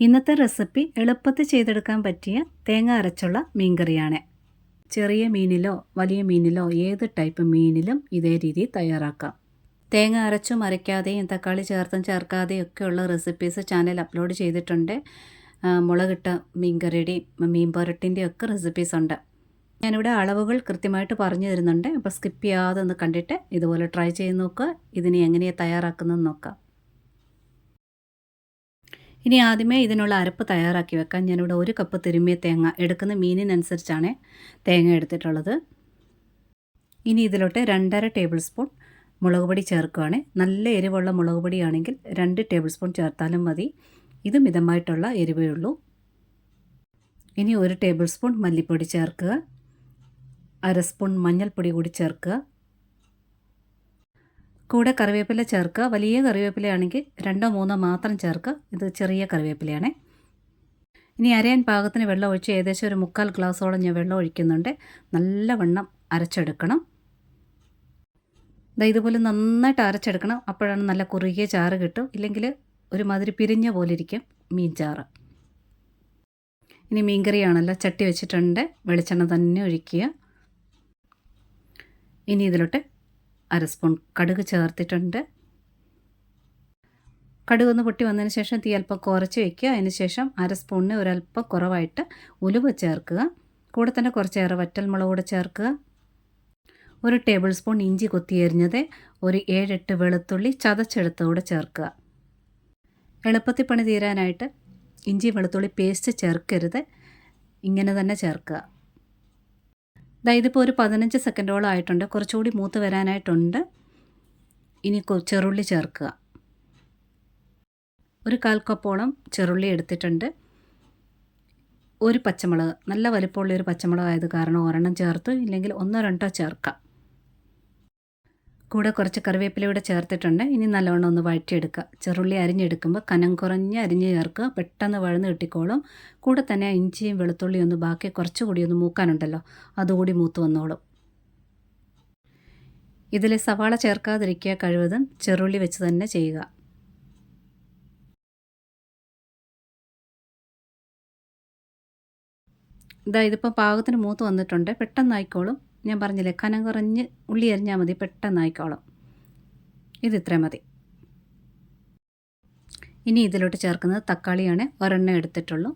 ഇന്നത്തെ റെസിപ്പി എളുപ്പത്തിൽ ചെയ്തെടുക്കാൻ പറ്റിയ തേങ്ങ അരച്ചുള്ള മീൻകറിയാണ്. ചെറിയ മീനിലോ വലിയ മീനിലോ ഏത് ടൈപ്പ് മീനിലും ഇതേ രീതിയിൽ തയ്യാറാക്കാം. തേങ്ങ അരച്ചും അരയ്ക്കാതെയും തക്കാളി ചേർത്തും ചേർക്കാതെയും ഒക്കെയുള്ള റെസിപ്പീസ് ചാനൽ അപ്ലോഡ് ചെയ്തിട്ടുണ്ട്. മുളകിട്ട മീൻകറിയുടെയും മീൻ പുരട്ടിൻ്റെയും ഒക്കെ റെസിപ്പീസ് ഉണ്ട്. ഞാനിവിടെ അളവുകൾ കൃത്യമായിട്ട് പറഞ്ഞു തരുന്നുണ്ട്. അപ്പോൾ സ്കിപ്പ് ചെയ്യാതെ ഒന്ന് കണ്ടിട്ട് ഇതുപോലെ ട്രൈ ചെയ്ത് നോക്കുക. ഇതിനെ എങ്ങനെയാണ് തയ്യാറാക്കുന്നതെന്ന് നോക്കാം. ഇനി ആദ്യമേ ഇതിനുള്ള അരപ്പ് തയ്യാറാക്കി വെക്കാൻ ഞാനിവിടെ 1 കപ്പ് തിരുമ്മിയ തേങ്ങ, എടുക്കുന്ന മീനിനനുസരിച്ചാണ് തേങ്ങ എടുത്തിട്ടുള്ളത്. ഇനി ഇതിലോട്ട് 2.5 ടേബിൾ സ്പൂൺ മുളക് പൊടി ചേർക്കുകയാണ്. നല്ല എരിവുള്ള മുളക് പൊടിയാണെങ്കിൽ 2 ടേബിൾ സ്പൂൺ ചേർത്താലും മതി. ഇത് മിതമായിട്ടുള്ള എരിവേ ഉള്ളൂ. ഇനി 1 ടേബിൾ സ്പൂൺ മല്ലിപ്പൊടി ചേർക്കുക. 1/2 സ്പൂൺ മഞ്ഞൾപ്പൊടി കൂടി ചേർക്കുക. കൂടെ കറിവേപ്പില ചേർക്കുക. വലിയ കറിവേപ്പിലയാണെങ്കിൽ 2-3 മാത്രം ചേർക്കുക. ഇത് ചെറിയ കറിവേപ്പിലയാണ്. ഇനി അരയാൻ പാകത്തിന് വെള്ളം ഒഴിച്ച് ഏകദേശം ഒരു 3/4 ഗ്ലാസ്സോളം ഞാൻ വെള്ളം ഒഴിക്കുന്നുണ്ട്. നല്ലവണ്ണം അരച്ചെടുക്കണം. ഇതുപോലെ നന്നായിട്ട് അരച്ചെടുക്കണം. അപ്പോഴാണ് നല്ല കുറുകിയ ചാറ് കിട്ടും. ഇല്ലെങ്കിൽ ഒരുമാതിരി പിരിഞ്ഞ പോലെ ഇരിക്കും മീൻ ചാറ്. ഇനി മീൻകറിയാണല്ലോ, ചട്ടി വെച്ചിട്ടുണ്ട്. വെളിച്ചെണ്ണ തന്നെ ഒഴിക്കുക. ഇനി ഇതിലോട്ട് 1/2 സ്പൂൺ കടുക് ചേർത്തിട്ടുണ്ട്. കടുക് ഒന്ന് പൊട്ടി വന്നതിന് ശേഷം തീ അല്പം കുറച്ച് വയ്ക്കുക. അതിന് ശേഷം 1/2 സ്പൂണിന് ഒരല്പം കുറവായിട്ട് ഉലുവ ചേർക്കുക. കൂടെ തന്നെ കുറച്ചേറെ വറ്റൽമുളക് കൂടെ ചേർക്കുക. 1 ടേബിൾ സ്പൂൺ ഇഞ്ചി കൊത്തിയരിഞ്ഞത്, ഒരു 7-8 വെളുത്തുള്ളി ചതച്ചെടുത്തുകൂടെ ചേർക്കുക. എളുപ്പത്തിൽ പണി തീരാനായിട്ട് ഇഞ്ചി വെളുത്തുള്ളി പേസ്റ്റ് ചേർക്കരുത്, ഇങ്ങനെ തന്നെ ചേർക്കുക. ഇതിപ്പോൾ ഒരു 15 സെക്കൻഡോളം ആയിട്ടുണ്ട്. കുറച്ചുകൂടി മൂത്ത് വരാനായിട്ടുണ്ട്. ഇനി ചെറുള്ളി ചേർക്കുക. ഒരു 1/4 കപ്പോളം ചെറുള്ളി എടുത്തിട്ടുണ്ട്. ഒരു പച്ചമുളക്, നല്ല വലിപ്പമുള്ള ഒരു പച്ചമുളക് ആയത് കാരണം ഒരെണ്ണം ചേർത്ത്, ഇല്ലെങ്കിൽ 1-2 ചേർക്കാം. കൂടെ കുറച്ച് കറിവേപ്പിലയൂടെ ചേർത്തിട്ടുണ്ട്. ഇനി നല്ലവണ്ണം ഒന്ന് വഴറ്റിയെടുക്കുക. ചെറുള്ളി അരിഞ്ഞെടുക്കുമ്പോൾ കനം കുറഞ്ഞ് അരിഞ്ഞ് ചേർക്കുക. പെട്ടെന്ന് വഴന്ന് കിട്ടിക്കോളും. കൂടെ തന്നെ ഇഞ്ചിയും വെളുത്തുള്ളിയും ഒന്ന് ബാക്കി കുറച്ചുകൂടി ഒന്ന് മൂക്കാനുണ്ടല്ലോ, അതുകൂടി മൂത്ത് വന്നോളും. ഇതിൽ സവാള ചേർക്കാതിരിക്കുക. കഴിവതും ചെറുള്ളി വെച്ച് തന്നെ ചെയ്യുക. ഇതിപ്പോൾ പാകത്തിന് മൂത്ത് വന്നിട്ടുണ്ട്. പെട്ടെന്നായിക്കോളും. ഞാൻ പറഞ്ഞില്ലേ, കനം കുറഞ്ഞ് ഉള്ളി അരിഞ്ഞാൽ മതി, പെട്ടെന്നായിക്കോളും. ഇതിത്രയും മതി. ഇനി ഇതിലോട്ട് ചേർക്കുന്നത് തക്കാളിയാണ്. ഒരെണ്ണം എടുത്തിട്ടുള്ളൂ.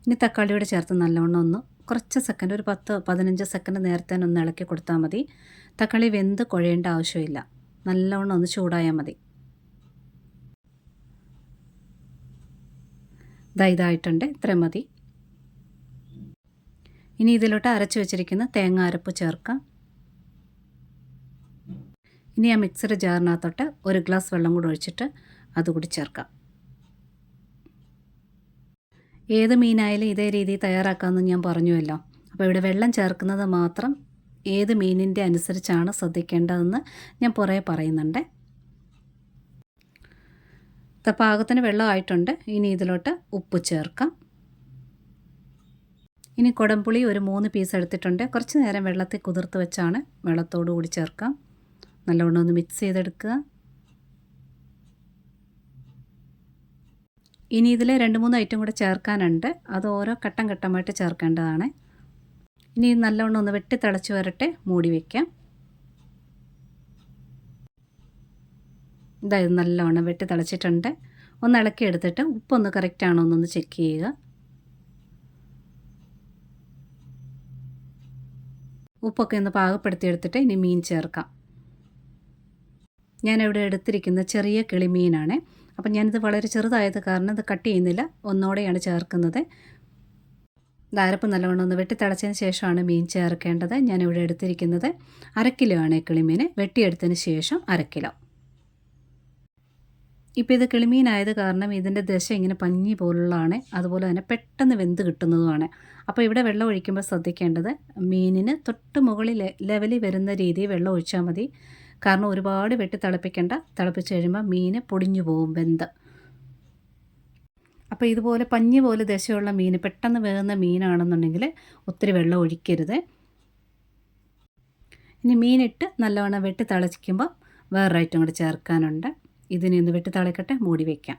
ഇനി തക്കാളിയോട് ചേർത്ത് നല്ലവണ്ണം ഒന്ന് കുറച്ച് സെക്കൻഡ്, ഒരു 10-15 സെക്കൻഡ് നേരത്തെ ഒന്ന് ഇളക്കി കൊടുത്താൽ മതി. തക്കാളി വെന്ത് കുഴയേണ്ട ആവശ്യമില്ല. നല്ലവണ്ണം ഒന്ന് ചൂടായാൽ മതി. ഇതായിട്ടുണ്ട്. ഇത്രയും മതി. ഇനി ഇതിലോട്ട് അരച്ച് വെച്ചിരിക്കുന്ന തേങ്ങ അരപ്പ് ചേർക്കാം. ഇനി ആ മിക്സഡ് ജാറിനകത്തോട്ട് 1 ഗ്ലാസ് വെള്ളം കൂടി ഒഴിച്ചിട്ട് അതുകൂടി ചേർക്കാം. ഏത് മീനായാലും ഇതേ രീതിയിൽ തയ്യാറാക്കാമെന്ന് ഞാൻ പറഞ്ഞുവല്ലോ. അപ്പോൾ ഇവിടെ വെള്ളം ചേർക്കുന്നത് മാത്രം ഏത് മീനിൻ്റെ അനുസരിച്ചാണ് ശ്രദ്ധിക്കേണ്ടതെന്ന് ഞാൻ പുറകെ പറയുന്നുണ്ട്. പാകത്തിന് വെള്ളമായിട്ടുണ്ട്. ഇനി ഇതിലോട്ട് ഉപ്പ് ചേർക്കാം. ഇനി കുടംപുളി ഒരു 3 പീസ് എടുത്തിട്ടുണ്ട്. കുറച്ച് നേരം വെള്ളത്തിൽ കുതിർത്ത് വെച്ചാണ് വെള്ളത്തോടു കൂടി ചേർക്കാം. നല്ലവണ്ണം ഒന്ന് മിക്സ് ചെയ്തെടുക്കുക. ഇനി ഇതിൽ 2-3 ഐറ്റം കൂടെ ചേർക്കാനുണ്ട്. അത് ഓരോ ഘട്ടം ഘട്ടമായിട്ട് ചേർക്കേണ്ടതാണ്. ഇനി നല്ലവണ്ണം ഒന്ന് വെട്ടി തിളച്ച് വരട്ടെ, മൂടി വയ്ക്കാം. ഇത് നല്ലവണ്ണം വെട്ടി തിളച്ചിട്ടുണ്ട്. ഒന്ന് ഇളക്കി എടുത്തിട്ട് ഉപ്പൊന്ന് കറക്റ്റാണോ എന്നൊന്ന് ചെക്ക് ചെയ്യുക. ഉപ്പൊക്കെ ഒന്ന് പാകപ്പെടുത്തിയെടുത്തിട്ട് ഇനി മീൻ ചേർക്കാം. ഞാനിവിടെ എടുത്തിരിക്കുന്ന ചെറിയ കിളിമീനാണ്. അപ്പം ഞാനിത് വളരെ ചെറുതായത് കാരണം ഇത് കട്ട് ചെയ്യുന്നില്ല, ഒന്നോടെയാണ് ചേർക്കുന്നത്. അരപ്പ് നല്ലവണ്ണം ഒന്ന് വെട്ടി തിളച്ചതിന് ശേഷമാണ് മീൻ ചേർക്കേണ്ടത്. ഞാനിവിടെ എടുത്തിരിക്കുന്നത് 1/2 കിലോ ആണ് കിളിമീൻ. വെട്ടിയെടുത്തതിന് ശേഷം 1/2 കിലോ. ഇപ്പോൾ ഇത് കിളിമീനായത് കാരണം ഇതിൻ്റെ ദശ ഇങ്ങനെ പഞ്ഞി പോലുള്ളതാണ്. അതുപോലെ തന്നെ പെട്ടെന്ന് വെന്ത് കിട്ടുന്നതുമാണ്. അപ്പോൾ ഇവിടെ വെള്ളം ഒഴിക്കുമ്പോൾ ശ്രദ്ധിക്കേണ്ടത് മീനിന് തൊട്ട് മുകളിൽ ലെവലിൽ വരുന്ന രീതിയിൽ വെള്ളം ഒഴിച്ചാൽ മതി. കാരണം ഒരുപാട് വെട്ടി തിളപ്പിക്കേണ്ട. തിളപ്പിച്ച് കഴിയുമ്പോൾ മീൻ പൊടിഞ്ഞു പോകും വെന്ത്. അപ്പോൾ ഇതുപോലെ പഞ്ഞി പോലെ ദശയുള്ള മീൻ, പെട്ടെന്ന് വേകുന്ന മീനാണെന്നുണ്ടെങ്കിൽ ഒത്തിരി വെള്ളം ഒഴിക്കരുത്. ഇനി മീനിട്ട് നല്ലവണ്ണം വെട്ടി തിളച്ചിക്കുമ്പോൾ വേറൊരു ഐറ്റം കൂടി ചേർക്കാനുണ്ട്. ഇതിനെ ഒന്ന് വെട്ടി തിളക്കട്ടെ, മൂടി വയ്ക്കാം.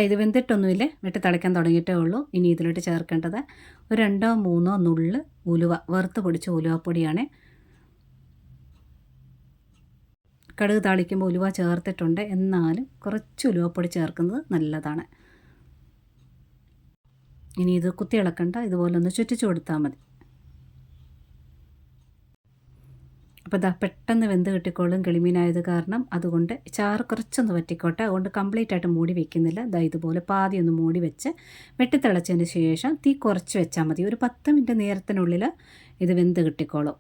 ഇത് വെന്തിട്ടൊന്നുമില്ല, വെട്ടി തിളയ്ക്കാൻ തുടങ്ങിയിട്ടേ ഉള്ളൂ. ഇനി ഇതിലോട്ട് ചേർക്കേണ്ടത് ഒരു 2-3 നുള്ള് ഉലുവ, വറുത്ത് പൊടിച്ച ഉലുവപ്പൊടിയാണ്. കടുക് താളിക്കുമ്പോൾ ഉലുവ ചേർത്തിട്ടുണ്ട്, എന്നാലും കുറച്ച് ഉലുവപ്പൊടി ചേർക്കുന്നത് നല്ലതാണ്. ഇനി ഇത് കുത്തി ഇളക്കണ്ട, ഇതുപോലെ ഒന്ന് ചുറ്റിച്ചു കൊടുത്താൽ മതി. അപ്പോൾ ഇതാ പെട്ടെന്ന് വെന്ത് കിട്ടിക്കോളും കിളിമീനായത് കാരണം. അതുകൊണ്ട് ചാറ് കുറച്ചൊന്ന് വറ്റിക്കോട്ടെ, അതുകൊണ്ട് കംപ്ലീറ്റ് ആയിട്ട് മൂടി വെക്കുന്നില്ല. ഇതാ ഇതുപോലെ പാതി ഒന്ന് മൂടി വെച്ച് വെട്ടിത്തിളച്ചതിന് ശേഷം തീ കുറച്ച് വെച്ചാൽ മതി. ഒരു 10 മിനിറ്റ് നേരത്തിനുള്ളിൽ ഇത് വെന്ത് കിട്ടിക്കോളും.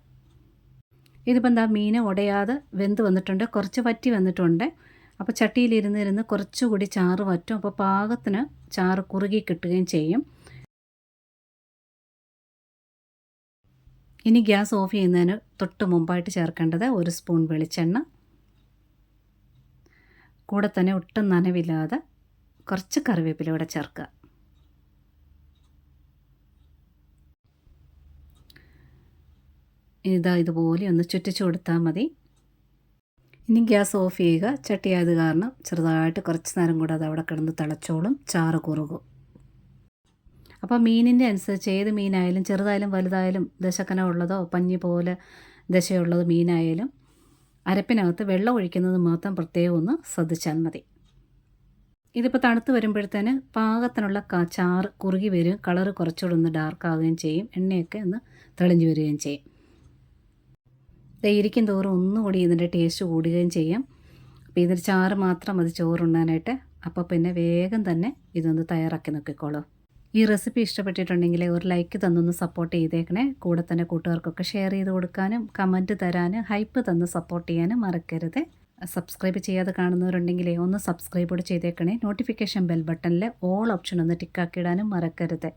ഇതിപ്പോൾ എന്താ മീൻ ഉടയാതെ വെന്ത് വന്നിട്ടുണ്ട്, കുറച്ച് വറ്റി വന്നിട്ടുണ്ട്. അപ്പോൾ ചട്ടിയിലിരുന്നിരുന്ന് കുറച്ചുകൂടി ചാറ് വറ്റും. അപ്പോൾ പാകത്തിന് ചാറ് കുറുകി കിട്ടുകയും ചെയ്യും. ഇനി ഗ്യാസ് ഓഫ് ചെയ്യുന്നതിന് തൊട്ട് മുമ്പായിട്ട് ചേർക്കേണ്ടത് 1 സ്പൂൺ വെളിച്ചെണ്ണ, കൂടെ തന്നെ ഒട്ടും നനവില്ലാതെ കുറച്ച് കറിവേപ്പില കൂടെ ചേർക്കുക. ഇതുപോലെ ഒന്ന് ചുറ്റിച്ചു കൊടുത്താൽ മതി. ഇനി ഗ്യാസ് ഓഫ് ചെയ്യുക. ചട്ടിയായത് കാരണം ചെറുതായിട്ട് കുറച്ച് നേരം കൂടെ അത് അവിടെ കിടന്ന് തിളച്ചോളും, ചാറ് കുറുകും. അപ്പോൾ മീനിൻ്റെ അനുസരിച്ച് ഏത് മീനായാലും ചെറുതായാലും വലുതായാലും ദശക്കന ഉള്ളതോ പഞ്ഞി പോലെ ദശയുള്ളത് മീനായാലും അരപ്പിനകത്ത് വെള്ളം ഒഴിക്കുന്നത് മാത്രം പ്രത്യേകം ഒന്ന് ശ്രദ്ധിച്ചാൽ മതി. ഇതിപ്പോൾ തണുത്ത് വരുമ്പോഴത്തേന് പാകത്തിനുള്ള ചാറ് കുറുകി വരും, കളറ് കുറച്ചുകൂടെ ഒന്ന് ഡാർക്ക് ആവുകയും ചെയ്യും, എണ്ണയൊക്കെ ഒന്ന് തെളിഞ്ഞു വരികയും ചെയ്യും. ഇരിക്കും തോറും ഒന്നുകൂടി ഇതിൻ്റെ ടേസ്റ്റ് കൂടുകയും ചെയ്യും. അപ്പോൾ ഇതിൻ്റെ ചാറ് മാത്രം മതി ചോറുണ്ണാനായിട്ട്. അപ്പോൾ പിന്നെ വേഗം തന്നെ ഇതൊന്ന് തയ്യാറാക്കി നോക്കിക്കോളൂ. ഈ റെസിപ്പി ഇഷ്ടപ്പെട്ടിട്ടുണ്ടെങ്കിൽ ഒരു ലൈക്ക് തന്നൊന്ന് സപ്പോർട്ട് ചെയ്തേക്കണേ. കൂടെ തന്നെ കൂട്ടുകാർക്കൊക്കെ ഷെയർ ചെയ്ത് കൊടുക്കാനും കമൻറ്റ് തരാനും ഹൈപ്പ് തന്ന് സപ്പോർട്ട് ചെയ്യാനും മറക്കരുത്. സബ്സ്ക്രൈബ് ചെയ്യാതെ കാണുന്നവരുണ്ടെങ്കിൽ ഒന്ന് സബ്സ്ക്രൈബ് കൂടെ ചെയ്തേക്കണേ. നോട്ടിഫിക്കേഷൻ ബെൽ ബട്ടണിൽ ഓൾ ഓപ്ഷൻ ഒന്ന് ടിക്കാക്കിയിടാനും മറക്കരുത്.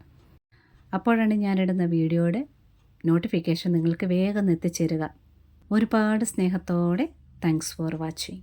അപ്പോഴാണ് ഞാനിടുന്ന വീഡിയോയുടെ നോട്ടിഫിക്കേഷൻ നിങ്ങൾക്ക് വേഗം എത്തിച്ചേരുക. ഒരുപാട് സ്നേഹത്തോടെ താങ്ക്സ് ഫോർ വാച്ചിങ്.